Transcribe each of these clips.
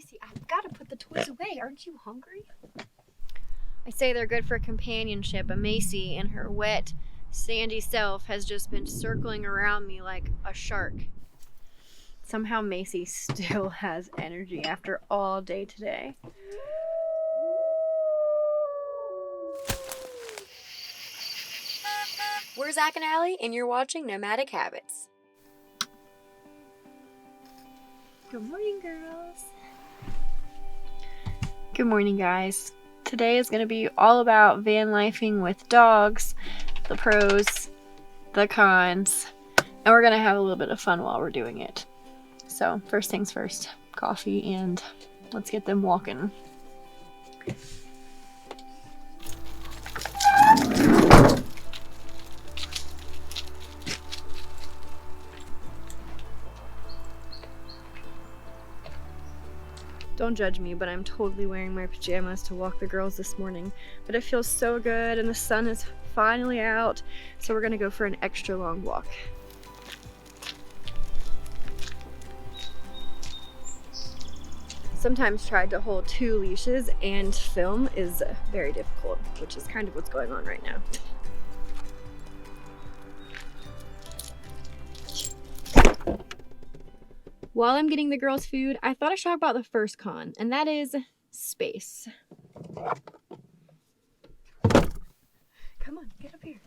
Macy, I've got to put the toys away. Aren't you hungry? I say they're good for companionship, but Macy, in her wet, sandy self, has just been circling around me like a shark. Somehow Macy still has energy after all day today. We're Zach and Allie, and you're watching Nomadic Habits. Good morning, girls. Good morning, guys. Today is going to be all about van lifing with dogs, the pros, the cons, and we're going to have a little bit of fun while we're doing it. So, first things first, coffee, and let's get them walking. Don't judge me, but I'm totally wearing my pajamas to walk the girls this morning. But it feels so good and the sun is finally out, so we're gonna go for an extra long walk. Sometimes tried to hold 2 leashes and film is very difficult, which is kind of what's going on right now. While I'm getting the girls food, I thought I should talk about the first con, and that is space. Come on, get up here.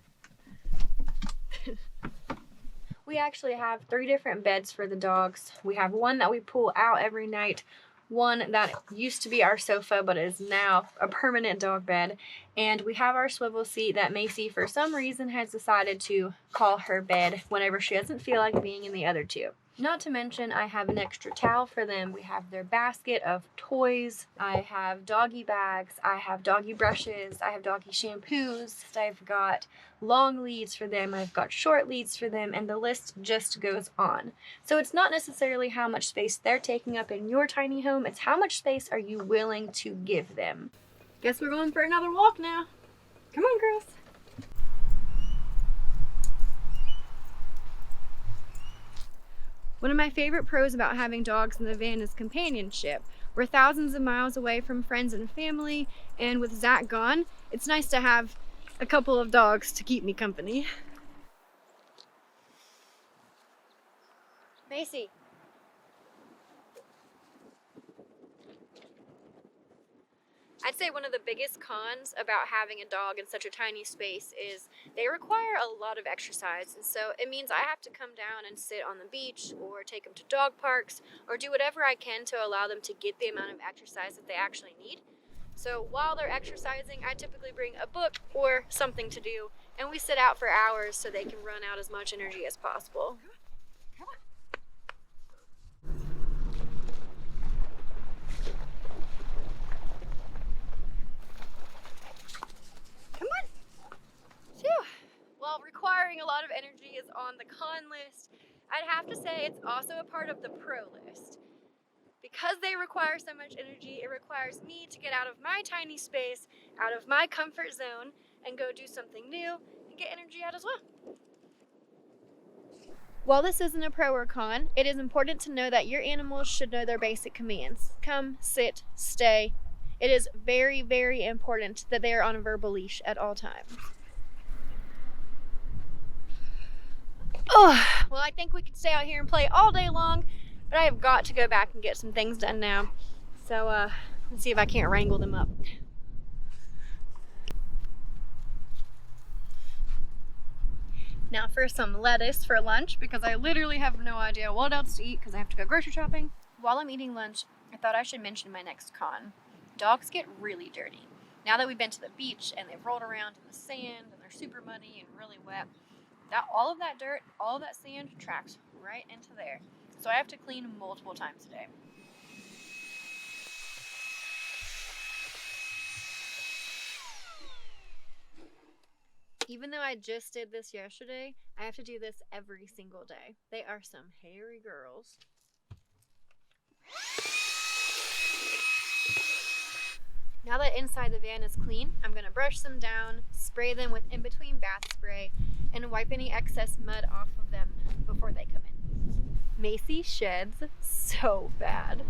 We actually have 3 different beds for the dogs. We have one that we pull out every night, one that used to be our sofa but is now a permanent dog bed, and we have our swivel seat that Macy for some reason has decided to call her bed whenever she doesn't feel like being in the other 2. Not to mention, I have an extra towel for them. We have their basket of toys. I have doggy bags. I have doggy brushes. I have doggy shampoos. I've got long leads for them. I've got short leads for them, and the list just goes on. So it's not necessarily how much space they're taking up in your tiny home. It's how much space are you willing to give them. Guess we're going for another walk now. Come on, girls. One of my favorite pros about having dogs in the van is companionship. We're thousands of miles away from friends and family, and with Zach gone, it's nice to have a couple of dogs to keep me company. Macy. I'd say one of the biggest cons about having a dog in such a tiny space is they require a lot of exercise, and so it means I have to come down and sit on the beach or take them to dog parks or do whatever I can to allow them to get the amount of exercise that they actually need. So while they're exercising, I typically bring a book or something to do, and we sit out for hours so they can run out as much energy as possible. While requiring a lot of energy is on the con list, I'd have to say it's also a part of the pro list. Because they require so much energy, it requires me to get out of my tiny space, out of my comfort zone, and go do something new and get energy out as well. While this isn't a pro or con, it is important to know that your animals should know their basic commands. Come, sit, stay. It is very, very important that they are on a verbal leash at all times. Oh, well, I think we could stay out here and play all day long, but I have got to go back and get some things done now. So, let's see if I can't wrangle them up. Now for some lettuce for lunch, because I literally have no idea what else to eat because I have to go grocery shopping. While I'm eating lunch, I thought I should mention my next con. Dogs get really dirty. Now that we've been to the beach and they've rolled around in the sand and they're super muddy and really wet, all of that dirt, all of that sand tracks right into there. So I have to clean multiple times a day. Even though I just did this yesterday, I have to do this every single day. They are some hairy girls. Now that inside the van is clean, I'm going to brush them down, spray them with in-between bath spray, and wipe any excess mud off of them before they come in. Macy sheds so bad.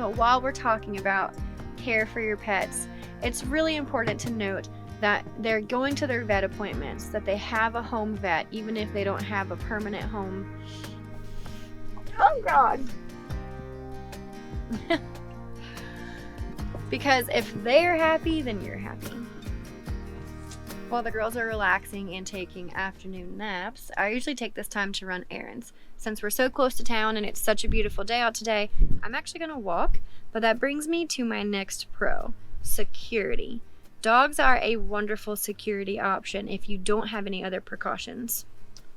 But while we're talking about care for your pets, it's really important to note that they're going to their vet appointments, that they have a home vet, even if they don't have a permanent home. Oh God. Because if they're happy, then you're happy. While the girls are relaxing and taking afternoon naps, I usually take this time to run errands. Since we're so close to town and it's such a beautiful day out today, I'm actually gonna walk, but that brings me to my next pro, security. Dogs are a wonderful security option if you don't have any other precautions.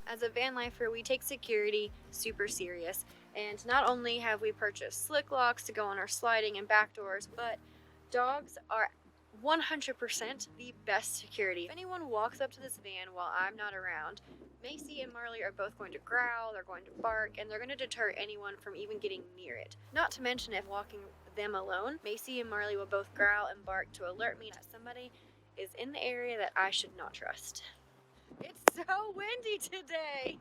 As a van lifer, we take security super serious, and not only have we purchased slick locks to go on our sliding and back doors, but dogs are 100% the best security. If anyone walks up to this van while I'm not around, Macy and Marley are both going to growl, they're going to bark, and they're going to deter anyone from even getting near it. Not to mention, if walking them alone, Macy and Marley will both growl and bark to alert me that somebody is in the area that I should not trust. It's so windy today!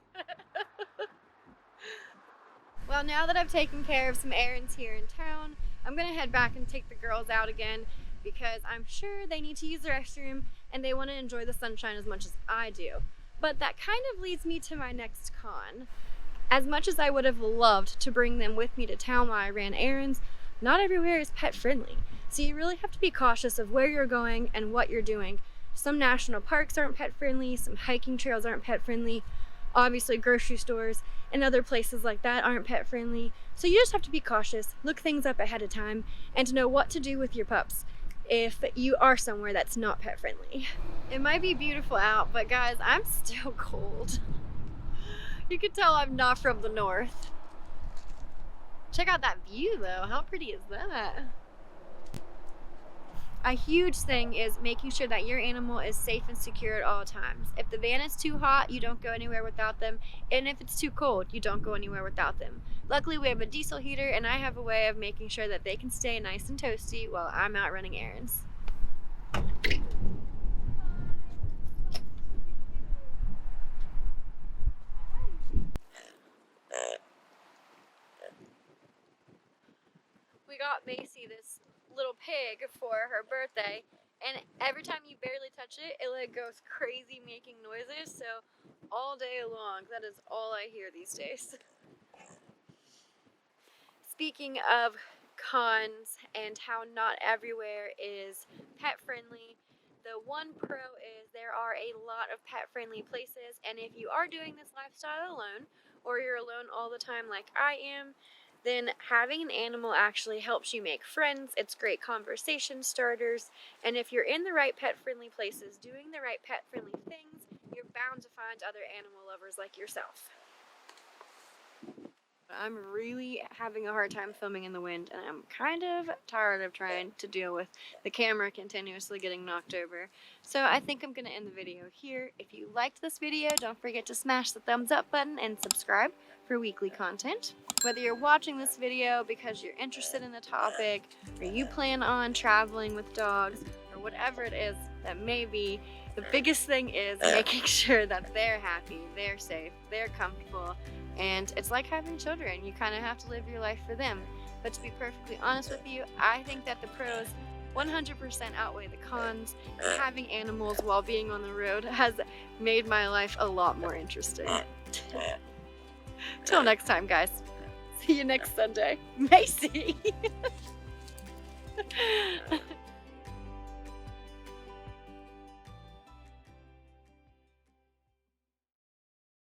Well, now that I've taken care of some errands here in town, I'm going to head back and take the girls out again, because I'm sure they need to use the restroom and they want to enjoy the sunshine as much as I do. But that kind of leads me to my next con. As much as I would have loved to bring them with me to town while I ran errands, not everywhere is pet friendly. So you really have to be cautious of where you're going and what you're doing. Some national parks aren't pet friendly, some hiking trails aren't pet friendly, obviously grocery stores and other places like that aren't pet friendly. So you just have to be cautious, look things up ahead of time, and to know what to do with your pups if you are somewhere that's not pet friendly. It might be beautiful out, but guys, I'm still cold. You can tell I'm not from the north. Check out that view though, how pretty is that? A huge thing is making sure that your animal is safe and secure at all times. If the van is too hot, you don't go anywhere without them, and if it's too cold, you don't go anywhere without them. Luckily, we have a diesel heater, and I have a way of making sure that they can stay nice and toasty while I'm out running errands. We got Macy this little pig for her birthday, and every time you barely touch it, it like goes crazy making noises. So all day long, that is all I hear these days. Speaking of cons and how not everywhere is pet friendly, the one pro is there are a lot of pet friendly places, and if you are doing this lifestyle alone, or you're alone all the time like I am, then having an animal actually helps you make friends. It's great conversation starters, and if you're in the right pet friendly places doing the right pet friendly things, you're bound to find other animal lovers like yourself. I'm really having a hard time filming in the wind, and I'm kind of tired of trying to deal with the camera continuously getting knocked over. So I think I'm going to end the video here. If you liked this video, don't forget to smash the thumbs up button and subscribe for weekly content. Whether you're watching this video because you're interested in the topic, or you plan on traveling with dogs, or whatever it is that may be, the biggest thing is making sure that they're happy, they're safe, they're comfortable. And it's like having children. You kind of have to live your life for them. But to be perfectly honest with you, I think that the pros 100% outweigh the cons. And having animals while being on the road has made my life a lot more interesting. Till next time, guys. See you next Sunday. Macy!